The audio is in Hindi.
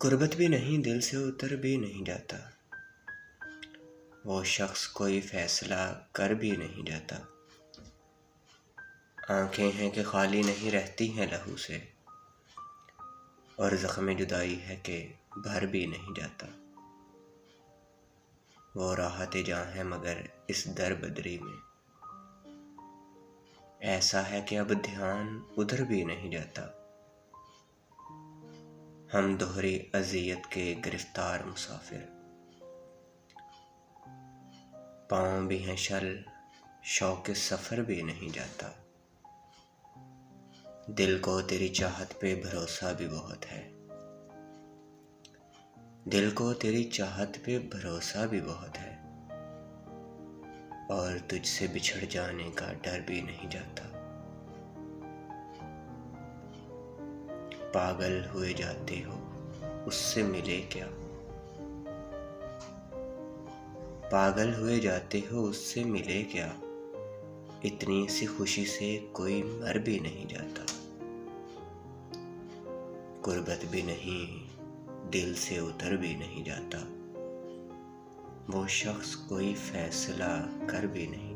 गुर्बत भी नहीं, दिल से उतर भी नहीं जाता। वो शख्स कोई फैसला कर भी नहीं जाता। आंखें हैं कि खाली नहीं रहती हैं लहू से, और ज़ख्म जुदाई है कि भर भी नहीं जाता। वो राहत जहाँ है मगर इस दर बदरी में, ऐसा है कि अब ध्यान उधर भी नहीं जाता। हम दोहरी अज़ियत के गिरफ्तार मुसाफिर, पाँव भी हैं शल, शौक़ सफ़र भी नहीं जाता। दिल को तेरी चाहत पे भरोसा भी बहुत है, दिल को तेरी चाहत पे भरोसा भी बहुत है, और तुझसे बिछड़ जाने का डर भी नहीं जाता। पागल हुए जाते हो उससे मिले क्या, पागल हुए जाते हो उससे मिले क्या, इतनी सी खुशी से कोई मर भी नहीं जाता। गुर्बत भी नहीं, दिल से उतर भी नहीं जाता। वो शख्स कोई फैसला कर भी नहीं